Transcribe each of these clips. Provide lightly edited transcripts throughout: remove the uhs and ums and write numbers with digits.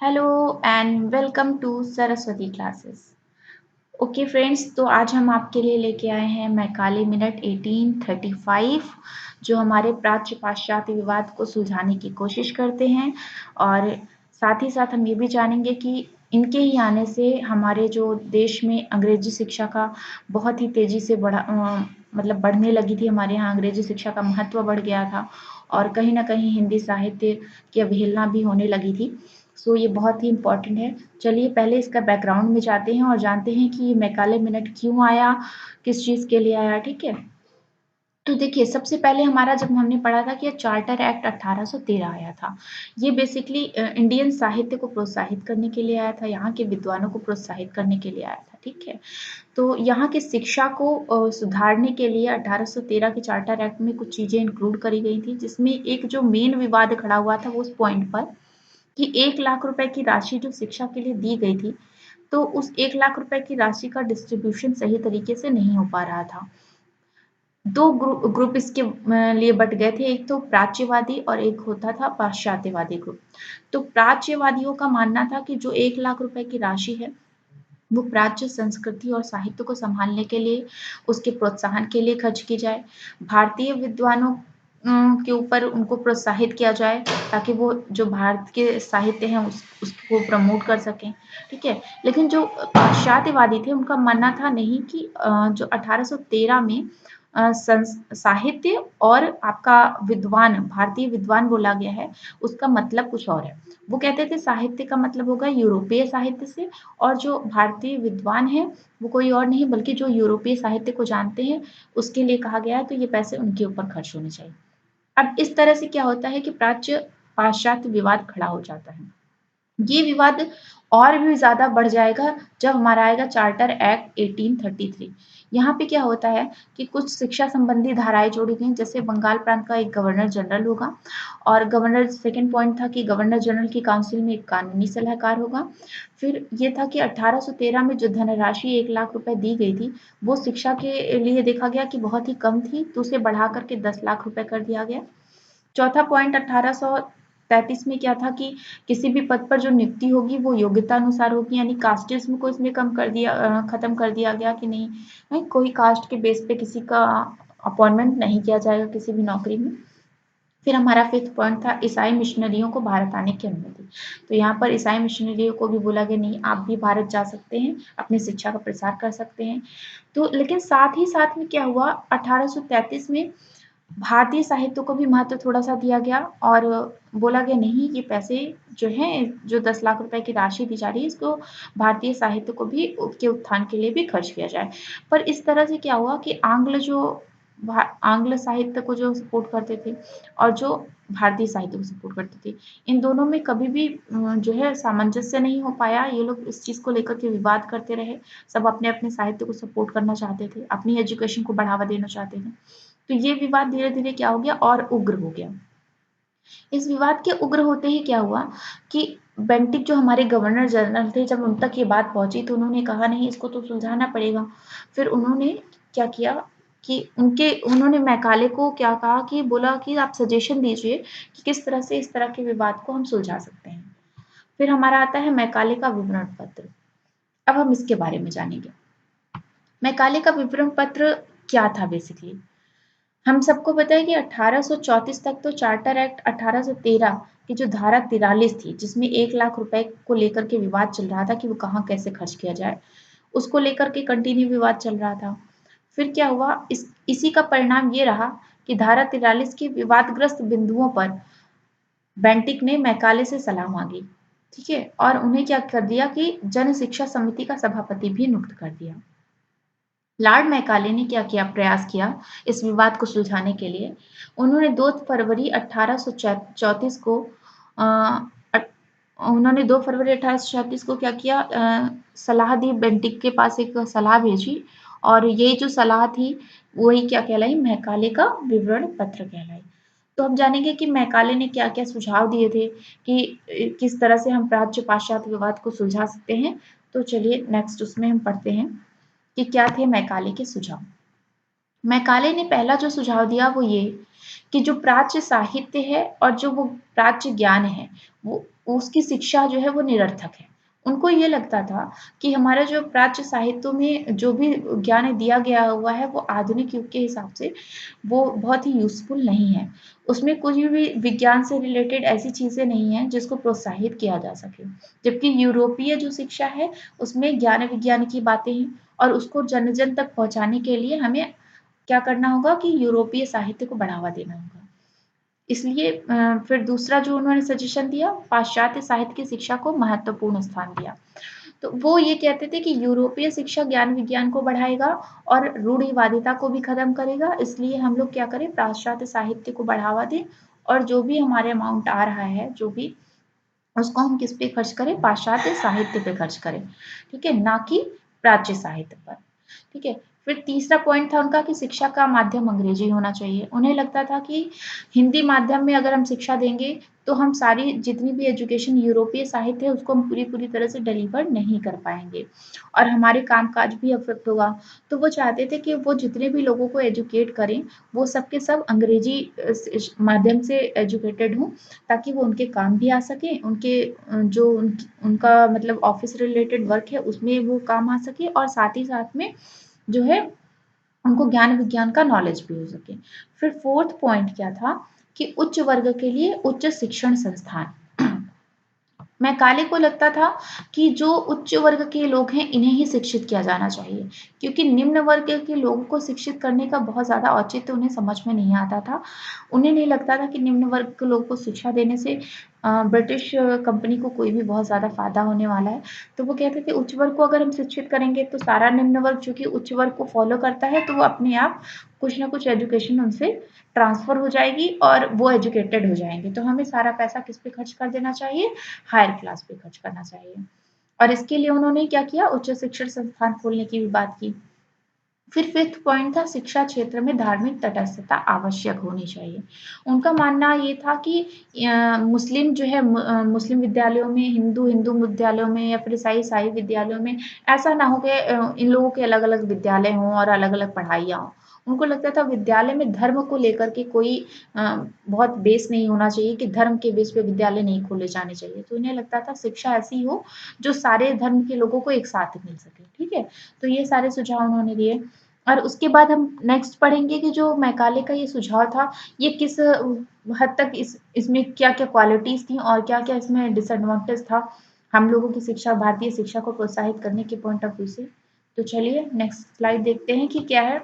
Hello and welcome to Saraswati classes. Okay friends, तो आज हम आपके लिए लेके आए हैं मैकाले मिनट 1835 जो हमारे प्राच्य पाश्चात्य विवाद को सुलझाने की कोशिश करते हैं। और साथ ही साथ हम ये भी जानेंगे कि इनके ही आने से हमारे जो देश में अंग्रेजी शिक्षा का बहुत ही तेजी से मतलब बढ़ने लगी थी। हमारे यहाँ अंग्रेजी शिक्षा का महत्व बढ़ गया था और कहीं ना कहीं हिंदी साहित्य की अवहेलना भी होने लगी थी। सो ये बहुत ही इम्पोर्टेंट है। चलिए पहले इसका बैकग्राउंड में जाते हैं और जानते हैं कि ये मैकाले मिनट क्यों आया, किस चीज़ के लिए आया। ठीक है, तो देखिए सबसे पहले हमारा जब हमने पढ़ा था कि चार्टर एक्ट 1813 आया था। ये बेसिकली इंडियन साहित्य को प्रोत्साहित करने के लिए आया था, यहाँ के विद्वानों को प्रोत्साहित करने के लिए आया था। ठीक है, तो यहाँ की शिक्षा को सुधारने के लिए 1813 के चार्टर एक्ट में कुछ चीज़ें इंक्लूड करी गई थी, जिसमें एक जो मेन विवाद खड़ा हुआ था वो उस पॉइंट पर कि 1 लाख रुपए की राशि जो शिक्षा के लिए दी गई थी, तो उस 1 लाख रुपए की राशि का डिस्ट्रीब्यूशन सही तरीके से नहीं हो पा रहा था। दो ग्रुप इसके लिए बट गए थे, एक तो प्राच्यवादी और एक होता था पाश्चात्यवादी ग्रुप। तो प्राच्यवादियों का मानना था कि जो 1 लाख रुपए की राशि है वो प्राच्य संस्कृति और साहित्य को संभालने के लिए, उसके प्रोत्साहन के लिए खर्च की जाए। भारतीय विद्वानों के ऊपर उनको प्रोत्साहित किया जाए ताकि वो जो भारत के साहित्य हैं उसको प्रमोट कर सकें। ठीक है, लेकिन जो पाश्चात्यवादी थे उनका मानना था नहीं कि जो 1813 में साहित्य और आपका विद्वान, भारतीय विद्वान बोला गया है, उसका मतलब कुछ और है। वो कहते थे साहित्य का मतलब होगा यूरोपीय साहित्य से, और जो भारतीय विद्वान है वो कोई और नहीं बल्कि जो यूरोपीय साहित्य को जानते हैं उसके लिए कहा गया है, तो ये पैसे उनके ऊपर खर्च होने चाहिए। अब इस तरह से क्या होता है कि प्राच्य पाश्चात्य विवाद खड़ा हो जाता है। ये विवाद और भी ज़्यादा बढ़ जाएगा जब हमारा आएगा चार्टर एक्ट 1833। यहाँ पे क्या होता है कि कुछ शिक्षा संबंधी धाराएं जोड़ी गई, जैसे बंगाल प्रांत का एक गवर्नर जनरल होगा और गवर्नर, सेकंड पॉइंट था कि गवर्नर जनरल की काउंसिल में एक कानूनी सलाहकार होगा। फिर ये था कि 1813 में जो धनराशि 1 लाख रुपए दी गई थी वो शिक्षा के लिए देखा गया कि बहुत ही कम थी, तो उसे बढ़ा करके 10 लाख रुपए कर दिया गया। चौथा पॉइंट 1833 में क्या था कि किसी भी पद पर जो नियुक्ति होगी वो योग्यता अनुसार होगी, यानी कास्टिज्म को इसमें खत्म कर दिया गया कि नहीं कोई कास्ट के बेस पे किसी का अपॉइंटमेंट नहीं किया जाएगा किसी भी नौकरी में। फिर हमारा फिफ्थ पॉइंट था ईसाई मिशनरियों को भारत आने की अनुमति। तो यहाँ पर ईसाई मिशनरियों को भी बोला गया नहीं, आप भी भारत जा सकते हैं, अपनी शिक्षा का प्रसार कर सकते हैं। तो लेकिन साथ ही साथ में क्या हुआ, 1833 में भारतीय साहित्य को भी महत्व थोड़ा-सा दिया गया और बोला गया नहीं, ये पैसे जो हैं, जो 10 लाख रुपए की राशि दी जा रही है, इसको भारतीय साहित्य को भी उसके उत्थान के लिए भी खर्च किया जाए। पर इस तरह से क्या हुआ कि आंग्ल साहित्य को जो सपोर्ट करते थे और जो भारतीय साहित्य को सपोर्ट करते थे, इन दोनों में कभी भी जो है सामंजस्य नहीं हो पाया। ये लोग इस चीज़ को लेकर के विवाद करते रहे। सब अपने-अपने साहित्य को सपोर्ट करना चाहते थे, अपनी एजुकेशन को बढ़ावा देना चाहते थे। तो ये विवाद धीरे-धीरे क्या हो गया, और उग्र हो गया। इस विवाद के उग्र होते ही क्या हुआ कि बेंटिक जो हमारे गवर्नर जनरल थे, जब उन तक ये बात पहुँची तो उन्होंने कहा नहीं, इसको तो सुलझाना पड़ेगा। फिर उन्होंने क्या किया कि उन्होंने मैकाले को क्या कहा कि बोला कि आप सजेशन दीजिए कि किस तरह से इस तरह के विवाद को हम सुलझा सकते हैं। फिर हमारा आता है मैकाले का विवरण पत्र। अब हम इसके बारे में जानेंगे। मैकाले का विवरण पत्र क्या था बेसिकली? हम सबको पता है कि 1834 तक तो चार्टर एक्ट 1813 की जो धारा 43 थी, जिसमें 1 लाख रुपए को लेकर के विवाद चल रहा था कि वो कहाँ कैसे खर्च किया जाए, उसको लेकर के कंटिन्यू विवाद चल रहा था। फिर क्या हुआ, इसी का परिणाम ये रहा कि धारा 43 के विवादग्रस्त बिंदुओं पर बेंटिक ने मैकाले से सलाह मांगी। ठीक है, और उन्हें क्या कर दिया कि जन शिक्षा समिति का सभापति भी नियुक्त कर दिया। लॉर्ड मैकाले ने क्या किया, प्रयास किया इस विवाद को सुलझाने के लिए। उन्होंने 2 फरवरी 1834 को अ, अट उन्होंने 2 फरवरी 1834 को क्या किया, सलाह दी, बेंटिक के पास एक सलाह भेजी और ये जो सलाह थी वही क्या कहलाई, मैकाले का विवरण पत्र कहलाई। तो हम जानेंगे कि मैकाले ने क्या-क्या सुझाव दिए थे कि किस तरह से हम प्राच्य पाश्चात्य विवाद को सुलझा सकते हैं। तो चलिए नेक्स्ट उसमें हम पढ़ते हैं कि क्या थे मैकाले के सुझाव। मैकाले ने पहला जो सुझाव दिया वो ये कि जो प्राच्य साहित्य है और जो वो प्राच्य ज्ञान है, वो उसकी शिक्षा जो है वो निरर्थक है। उनको ये लगता था कि हमारा जो प्राच्य साहित्यों में जो भी ज्ञान दिया गया हुआ है वो आधुनिक युग के हिसाब से वो बहुत ही यूज़फुल नहीं है। उसमें कुछ भी विज्ञान से रिलेटेड ऐसी चीज़ें नहीं हैं जिसको प्रोत्साहित किया जा सके। जबकि यूरोपीय जो शिक्षा है उसमें ज्ञान विज्ञान की बातें हैं और उसको जन-जन तक पहुँचाने के लिए हमें क्या करना होगा कि यूरोपीय साहित्य को बढ़ावा देना होगा। इसलिए फिर दूसरा जो उन्होंने सजेशन दिया, पाश्चात्य साहित्य की शिक्षा को महत्वपूर्ण स्थान दिया। तो वो ये कहते थे कि यूरोपीय शिक्षा ज्ञान विज्ञान को बढ़ाएगा और रूढ़िवादिता को भी खत्म करेगा, इसलिए हम लोग क्या करें, पाश्चात्य साहित्य को बढ़ावा दें और जो भी हमारे अमाउंट आ रहा है, जो भी उसको हम किस पे खर्च करें, पाश्चात्य साहित्य पे खर्च करें, ठीक है, ना कि प्राच्य साहित्य पर। ठीक है। फिर तीसरा पॉइंट था उनका कि शिक्षा का माध्यम अंग्रेजी होना चाहिए। उन्हें लगता था कि हिंदी माध्यम में अगर हम शिक्षा देंगे तो हम सारी जितनी भी एजुकेशन यूरोपीय साहित्य है उसको हम पूरी पूरी तरह से डिलीवर नहीं कर पाएंगे और हमारे कामकाज भी अफेक्ट होगा। तो वो चाहते थे कि वो जितने भी लोगों को एजुकेट करें वो सब के सब अंग्रेजी माध्यम से एजुकेटेड हों ताकि वो उनके काम भी आ सके, उनके जो उनका मतलब ऑफिस रिलेटेड वर्क है उसमें वो काम आ सके और साथ ही साथ में जो है उनको ज्ञान विज्ञान का नॉलेज भी हो सके। फिर फोर्थ पॉइंट क्या था कि उच्च वर्ग के लिए उच्च शिक्षण संस्थान। मैकाले को लगता था कि जो उच्च वर्ग के लोग हैं इन्हें ही शिक्षित किया जाना चाहिए क्योंकि निम्न वर्ग के लोगों को शिक्षित करने का बहुत ज़्यादा औचित्य उन्हें समझ में नहीं आता था। उन्हें नहीं लगता था कि निम्न वर्ग के लोगों को शिक्षा देने से ब्रिटिश कंपनी को कोई भी बहुत ज़्यादा फायदा होने वाला है। तो वो कहते थे उच्च वर्ग को अगर हम शिक्षित करेंगे तो सारा निम्न वर्ग जो कि उच्च वर्ग को फॉलो करता है तो वो अपने आप कुछ ना कुछ एजुकेशन उनसे ट्रांसफर हो जाएगी और वो एजुकेटेड हो जाएंगे। तो हमें सारा पैसा किस पे खर्च कर देना चाहिए, हायर क्लास पे खर्च करना चाहिए। और इसके लिए उन्होंने क्या किया, उच्च शिक्षण संस्थान खोलने की भी बात की। फिर फिफ्थ पॉइंट था शिक्षा क्षेत्र में धार्मिक तटस्थता आवश्यक होनी चाहिए। उनका मानना ये था कि मुस्लिम जो है मुस्लिम विद्यालयों में, हिंदू हिंदू विद्यालयों में या फिर ईसाई ईसाई विद्यालयों में ऐसा ना हो कि इन लोगों के अलग अलग विद्यालय हों और अलग अलग पढ़ाइयाँ हों। उनको लगता था विद्यालय में धर्म को लेकर के कोई बहुत बेस नहीं होना चाहिए कि धर्म के बेस पे विद्यालय नहीं खोले जाने चाहिए। तो इन्हें लगता था शिक्षा ऐसी हो जो सारे धर्म के लोगों को एक साथ मिल सके। ठीक है, तो ये सारे सुझाव उन्होंने दिए। और उसके बाद हम नेक्स्ट पढ़ेंगे कि जो मैकाले का ये सुझाव था ये किस हद तक इसमें क्या-क्या क्वालिटीज़ थी और क्या-क्या इसमें डिसएडवांटेज था हम लोगों की शिक्षा, भारतीय शिक्षा को प्रोत्साहित करने के पॉइंट ऑफ व्यू से। तो चलिए नेक्स्ट स्लाइड देखते हैं कि क्या है।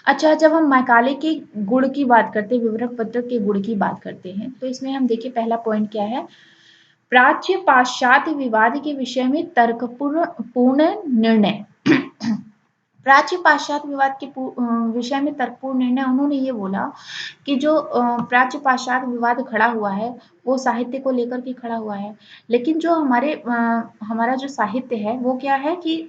अच्छा, जब हम मैकाले के गुण की बात करते हैं, विवरक पत्र के गुण की बात करते हैं, तो इसमें हम देखिए पहला पॉइंट क्या है, प्राच्य पाश्चात्य विवाद के विषय में तर्कपूर्ण पूर्ण निर्णय। प्राच्य पाश्चात्य विवाद के विषय में तर्कपूर्ण निर्णय उन्होंने ये बोला कि जो प्राच्य पाश्चात्य विवाद खड़ा हुआ है वो साहित्य को लेकर के खड़ा हुआ है, लेकिन जो हमारा जो साहित्य है वो क्या है कि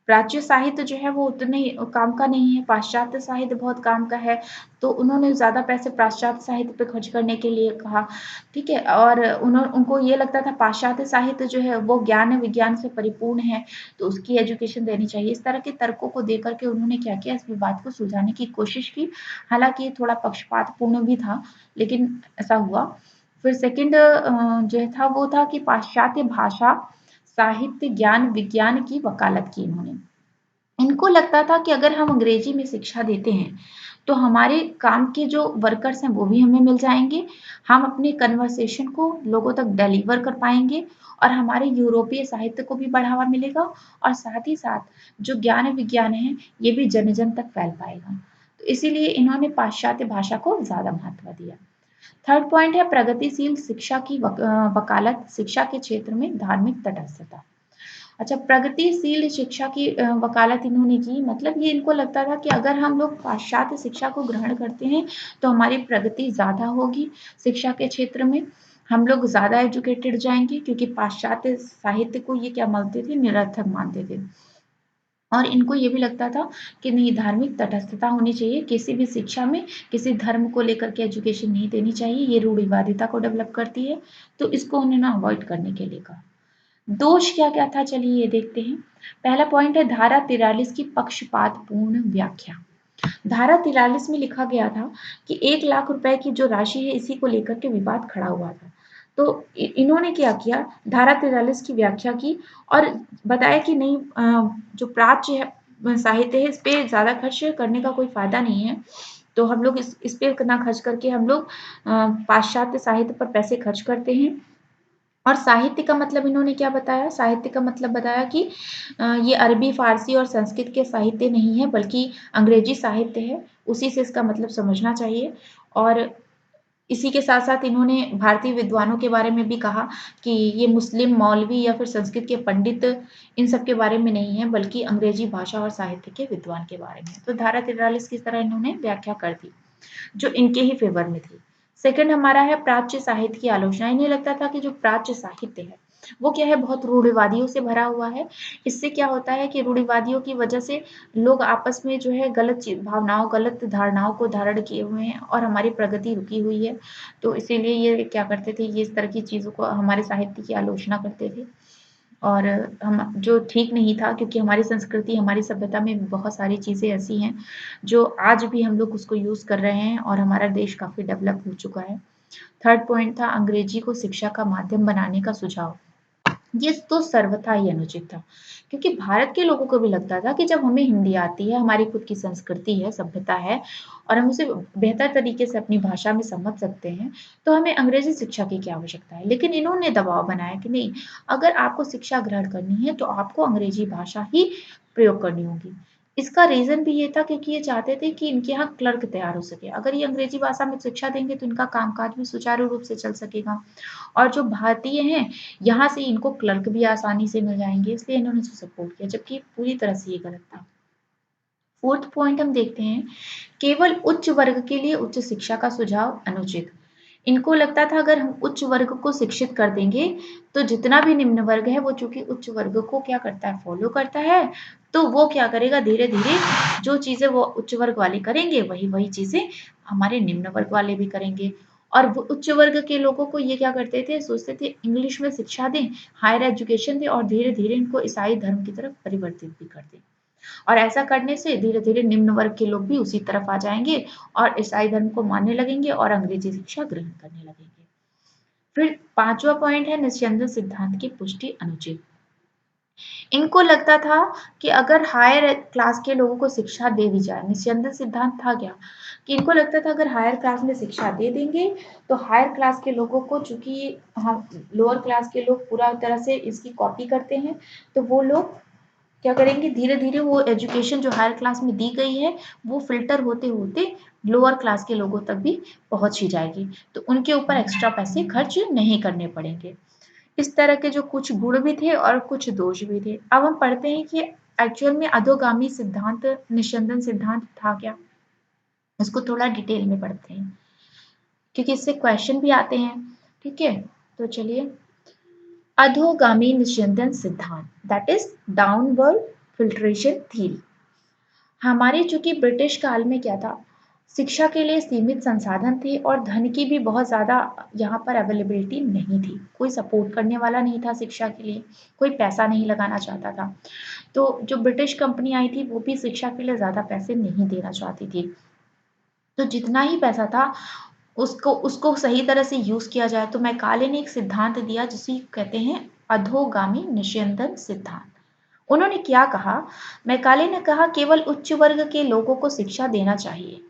प्राच्य साहित्य जो है वो उतने काम का नहीं है, पाश्चात्य साहित्य बहुत काम का है। तो उन्होंने ज़्यादा पैसे पाश्चात्य साहित्य पे खर्च करने के लिए कहा, ठीक है? और उनको ये लगता था पाश्चात्य साहित्य जो है वो ज्ञान विज्ञान से परिपूर्ण है, तो उसकी एजुकेशन देनी चाहिए। इस तरह के तर्कों को दे कर के उन्होंने क्या किया, इस विवाद को सुलझाने की कोशिश की। हालाँकि ये थोड़ा पक्षपातपूर्ण भी था, लेकिन ऐसा हुआ। फिर सेकंड जो था वो था कि पाश्चात्य भाषा, साहित्य, ज्ञान, विज्ञान की वकालत की इन्होंने। इनको लगता था कि अगर हम अंग्रेजी में शिक्षा देते हैं, तो हमारे काम के जो वर्कर्स हैं वो भी हमें मिल जाएँगे। हम अपने कन्वर्सेशन को लोगों तक डिलीवर कर पाएँगे और हमारे यूरोपीय साहित्य को भी बढ़ावा मिलेगा और साथ ही साथ जो ज्ञान विज्ञान है, ये भी जन-जन तक फैल पाएगा। तो इसीलिए इन्होंने पाश्चात्य भाषा को ज़्यादा महत्व दिया। थर्ड पॉइंट है प्रगतिशील शिक्षा की वकालत, शिक्षा के क्षेत्र में धार्मिक तटस्थता। अच्छा, प्रगतिशील शिक्षा की वकालत इन्होंने की, मतलब ये इनको लगता था कि अगर हम लोग पाश्चात्य शिक्षा को ग्रहण करते हैं तो हमारी प्रगति ज़्यादा होगी शिक्षा के क्षेत्र में, हम लोग ज़्यादा एजुकेटेड जाएंगे क्योंकि पाश्चात्य साहित्य को ये क्या मानते थे, निरर्थक मानते थे। और इनको ये भी लगता था कि नहीं, धार्मिक तटस्थता होनी चाहिए, किसी भी शिक्षा में किसी धर्म को लेकर के एजुकेशन नहीं देनी चाहिए, ये रूढ़िवादिता को डेवलप करती है, तो इसको उन्होंने अवॉइड करने के लिए कहा। दोष क्या क्या था, चलिए ये देखते हैं। पहला पॉइंट है धारा 43 की पक्षपातपूर्ण व्याख्या। धारा 43 में लिखा गया था कि 1 लाख रुपए की जो राशि है इसी को लेकर के विवाद खड़ा हुआ था। तो इन्होंने क्या किया, धारा 43 की व्याख्या की और बताया कि नहीं, जो प्राच्य है साहित्य है इस पे ज़्यादा खर्च करने का कोई फायदा नहीं है। तो हम लोग इस पे ना खर्च करके हम लोग पाश्चात्य साहित्य पर पैसे खर्च करते हैं। और साहित्य का मतलब इन्होंने क्या बताया, साहित्य का मतलब बताया कि ये अरबी, फारसी और संस्कृत के साहित्य नहीं है बल्कि अंग्रेजी साहित्य है, उसी से इसका मतलब समझना चाहिए। और इसी के साथ-साथ इन्होंने भारतीय विद्वानों के बारे में भी कहा कि ये मुस्लिम मौलवी या फिर संस्कृत के पंडित इन सब के बारे में नहीं है बल्कि अंग्रेजी भाषा और साहित्य के विद्वान के बारे में। तो धारा 43 की तरह इन्होंने व्याख्या कर दी, जो इनके ही फेवर में थी। सेकंड हमारा है प्राच्य साहित्य की आलोचना। इन्हें लगता था कि जो प्राच्य साहित्य है वो क्या है, बहुत रूढ़िवादियों से भरा हुआ है। इससे क्या होता है कि रूढ़िवादियों की वजह से लोग आपस में जो है गलत भावनाओं, गलत धारणाओं को धारण किए हुए हैं और हमारी प्रगति रुकी हुई है। तो इसीलिए ये क्या करते थे, ये इस तरह की चीज़ों को, हमारे साहित्य की आलोचना करते थे। और हम जो ठीक नहीं था, क्योंकि हमारी संस्कृति, हमारी सभ्यता में बहुत सारी चीज़ें ऐसी हैं जो आज भी हम लोग उसको यूज़ कर रहे हैं और हमारा देश काफ़ी डेवलप हो चुका है। थर्ड पॉइंट था अंग्रेजी को शिक्षा का माध्यम बनाने का सुझाव। ये तो सर्वथा ही अनुचित था, क्योंकि भारत के लोगों को भी लगता था कि जब हमें हिंदी आती है, हमारी खुद की संस्कृति है, सभ्यता है और हम उसे बेहतर तरीके से अपनी भाषा में समझ सकते हैं, तो हमें अंग्रेजी शिक्षा की क्या आवश्यकता है। लेकिन इन्होंने दबाव बनाया कि नहीं, अगर आपको शिक्षा ग्रहण करनी है तो आपको अंग्रेजी भाषा ही प्रयोग करनी होगी। इसका रीज़न भी ये था क्योंकि ये चाहते थे कि इनके यहाँ क्लर्क तैयार हो सके। अगर ये अंग्रेजी भाषा में शिक्षा देंगे तो इनका कामकाज भी सुचारू रूप से चल सकेगा और जो भारतीय हैं, यहाँ से इनको क्लर्क भी आसानी से मिल जाएँगे, इसलिए इन्होंने उसे सपोर्ट किया, जबकि पूरी तरह से ये गलत था। फोर्थ पॉइंट हम देखते हैं, केवल उच्च वर्ग के लिए उच्च शिक्षा का सुझाव अनुचित। इनको लगता था अगर हम उच्च वर्ग को शिक्षित कर देंगे, तो जितना भी निम्न वर्ग है वो चूँकि उच्च वर्ग को क्या करता है, फॉलो करता है, तो वो क्या करेगा, धीरे-धीरे जो चीज़ें वो उच्च वर्ग वाले करेंगे, वही-वही चीज़ें हमारे निम्न वर्ग वाले भी करेंगे। और वो उच्च वर्ग के लोगों को ये क्या करते थे, सोचते थे इंग्लिश में शिक्षा दें, हायर एजुकेशन दें और धीरे-धीरे इनको ईसाई धर्म की तरफ परिवर्तित भी कर दें। और ऐसा करने से धीरे-धीरे निम्न वर्ग के लोग भी उसी तरफ आ जाएँगे और ईसाई धर्म को मानने लगेंगे और अंग्रेजी शिक्षा ग्रहण करने लगेंगे। फिर 5वां पॉइंट है निस्यंदन सिद्धांत की पुष्टि अनुचित। इनको लगता था कि अगर हायर क्लास के लोगों को शिक्षा दे दी जाए, निस्यंदन सिद्धांत था क्या? कि इनको लगता था अगर हायर क्लास में शिक्षा दे देंगे, तो हायर क्लास के लोगों को, चूँकि हम लोअर क्लास के लोग पूरा तरह से इसकी कॉपी करते हैं, तो वो लोग क्या करेंगे, धीरे-धीरे वो एजुकेशन जो हायर क्लास में दी गई है, वो फ़िल्टर होते-होते लोअर क्लास के लोगों तक भी पहुँच ही जाएगी। तो उनके ऊपर एक्स्ट्रा पैसे खर्च नहीं करने पड़ेंगे। इस तरह के जो कुछ गुण भी थे और कुछ दोष भी थे। अब हम पढ़ते हैं कि एक्चुअल में अधोगामी सिद्धांत, निस्यंदन सिद्धांत था क्या? इसको थोड़ा डिटेल में पढ़ते हैं, क्योंकि इससे क्वेश्चन भी आते हैं, ठीक है? तो चलिए, अधोगामी निस्यंदन सिद्धांत, that is downward filtration theory. हमारे चूँकि ब्रिटिश काल में क्या था, शिक्षा के लिए सीमित संसाधन थे और धन की भी बहुत ज़्यादा यहाँ पर अवेलेबिलिटी नहीं थी। कोई सपोर्ट करने वाला नहीं था शिक्षा के लिए, कोई पैसा नहीं लगाना चाहता था। तो जो ब्रिटिश कंपनी आई थी, वो भी शिक्षा के लिए ज़्यादा पैसे नहीं देना चाहती थी। तो जितना ही पैसा था, उसको उसको सही तरह से यूज़ किया जाए। तो मैकाले ने एक सिद्धांत दिया जिसे कहते हैं अधोगामी निस्यंदन सिद्धांत। उन्होंने क्या कहा, मैकाले ने कहा केवल उच्च वर्ग के लोगों को शिक्षा देना चाहिए,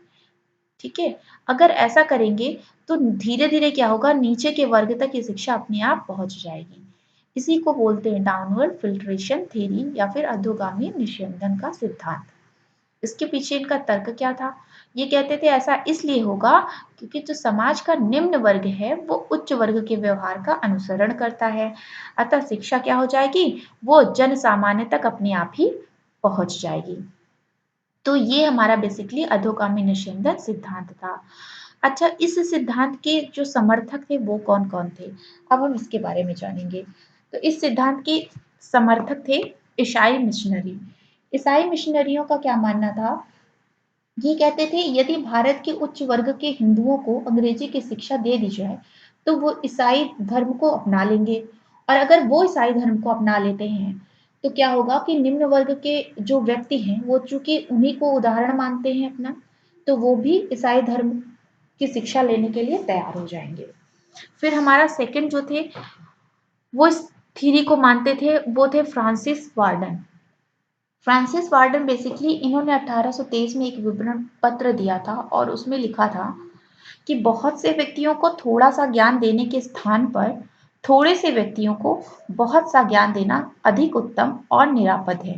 ठीक है? अगर ऐसा करेंगे तो धीरे-धीरे क्या होगा, नीचे के वर्ग तक ये शिक्षा अपने आप पहुँच जाएगी। इसी को बोलते हैं डाउनवर्ड फिल्ट्रेशन थ्योरी या फिर अधोगामी निस्यंदन का सिद्धांत। इसके पीछे इनका तर्क क्या था? ये कहते थे ऐसा इसलिए होगा क्योंकि जो समाज का निम्न वर्ग है वो उच्च वर्ग के व्यवहार का अनुसरण करता है। अतः शिक्षा क्या हो जाएगी? वो जन सामान्य तक अपने आप ही पहुँच जाएगी। तो ये हमारा बेसिकली अधोगामी निस्यंदन सिद्धांत था। अच्छा, इस सिद्धांत के जो समर्थक थे वो कौन-कौन थे? अब हम इसके बारे में जानेंगे। तो इस सिद्धांत के समर्थक थे ईसाई मिशनरी। ईसाई मिशनरियों का क्या मानना था? ये कहते थे यदि भारत के उच्च वर्ग के हिंदुओं को अंग्रेजी की शिक्षा दे दी जाए, तो वो ईसाई धर्म को अपना लेंगे और अगर वो ईसाई धर्म को अपना लेते हैं तो क्या होगा कि निम्न वर्ग के जो व्यक्ति हैं वो चूंकि उन्हीं को उदाहरण मानते हैं अपना, तो वो भी ईसाई धर्म की शिक्षा लेने के लिए तैयार हो जाएंगे। फिर हमारा सेकंड जो थे वो इस थ्योरी को मानते थे, वो थे Francis warden. Francis warden basically इन्होंने 1823 में एक विवरण पत्र दिया था और उसमें लिखा था कि बहुत से व्यक्तियों को थोड़ा सा ज्ञान देने के स्थान पर थोड़े से व्यक्तियों को बहुत सा ज्ञान देना अधिक उत्तम और निरापद है।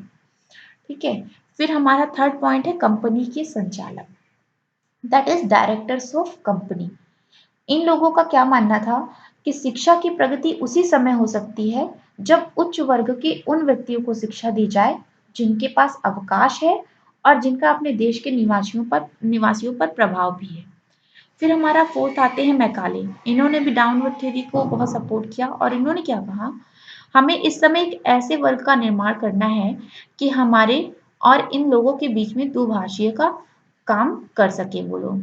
ठीक है। फिर हमारा थर्ड पॉइंट है कंपनी के संचालक, that is directors of company. इन लोगों का क्या मानना था कि शिक्षा की प्रगति उसी समय हो सकती है जब उच्च वर्ग के उन व्यक्तियों को शिक्षा दी जाए जिनके पास अवकाश है और जिनका अपने देश के निवासियों पर प्रभाव भी है। फिर हमारा फोर्थ आते हैं मैकाले। इन्होंने भी डाउनवर्ड थ्योरी को बहुत सपोर्ट किया और इन्होंने क्या कहा, हमें इस समय एक ऐसे वर्ग का निर्माण करना है कि हमारे और इन लोगों के बीच में दुभाषीय का काम कर सके वो लोग।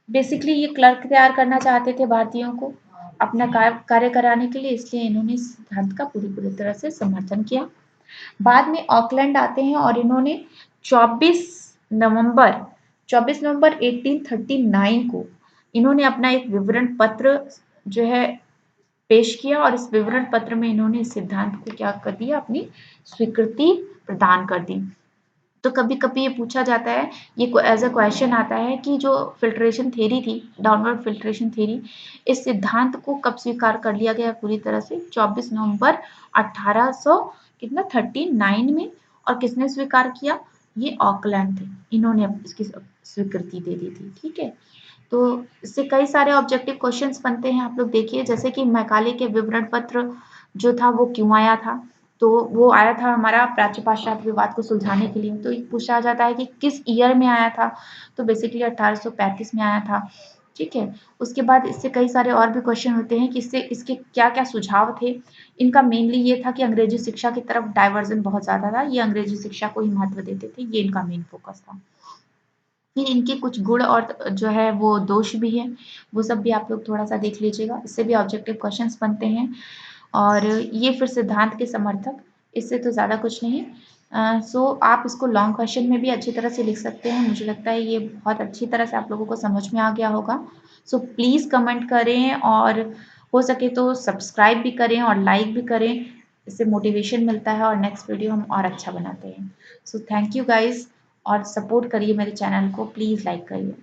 बेसिकली ये क्लर्क तैयार करना चाहते थे भारतीयों को अपना कार्य कराने के लिए, इसलिए इन्होंने इस सिद्धांत का पूरी तरह से समर्थन किया। बाद में ऑकलैंड आते हैं और इन्होंने 24 नवंबर 1839 को इन्होंने अपना एक विवरण पत्र जो है पेश किया और इस विवरण पत्र में इन्होंने इस सिद्धांत को क्या कर दिया, अपनी स्वीकृति प्रदान कर दी। तो कभी कभी ये पूछा जाता है, ये एज अ क्वेश्चन आता है कि जो फिल्ट्रेशन थ्योरी थी, डाउनवर्ड फिल्ट्रेशन थ्योरी, इस सिद्धांत को कब स्वीकार कर लिया गया पूरी तरह से? 24 नवंबर 1800 कितना 39 में। और किसने स्वीकार किया? ये ऑकलैंड थे, इन्होंने इसकी स्वीकृति दे दी थी। ठीक है। तो इससे कई सारे ऑब्जेक्टिव क्वेश्चंस बनते हैं, आप लोग देखिए, जैसे कि मैकाले के विवरण पत्र जो था वो क्यों आया था? तो वो आया था हमारा प्राच्य पाश्चात्य विवाद को सुलझाने के लिए। तो पूछा जाता है कि किस ईयर में आया था? तो बेसिकली 1835 में आया था। ठीक है। उसके बाद इससे कई सारे और भी क्वेश्चन होते हैं कि इससे इसके क्या क्या सुझाव थे। इनका मेनली ये था कि अंग्रेजी शिक्षा की तरफ डाइवर्जन बहुत ज्यादा था, ये अंग्रेजी शिक्षा को ही महत्व देते थे, ये इनका मेन फोकस था। फिर इनके कुछ गुण और जो है वो दोष भी है, वो सब भी आप लोग थोड़ा सा देख लीजिएगा, इससे भी ऑब्जेक्टिव क्वेश्चंस बनते हैं। और ये फिर सिद्धांत के समर्थक, इससे तो ज़्यादा कुछ नहीं। सो आप इसको लॉन्ग क्वेश्चन में भी अच्छी तरह से लिख सकते हैं। मुझे लगता है ये बहुत अच्छी तरह से आप लोगों को समझ में आ गया होगा। सो प्लीज़ कमेंट करें और हो सके तो सब्सक्राइब भी करें और लाइक भी करें, इससे मोटिवेशन मिलता है और नेक्स्ट वीडियो हम और अच्छा बनाते हैं। सो थैंक यू गाइज, और सपोर्ट करिए मेरे चैनल को, प्लीज़ लाइक करिए।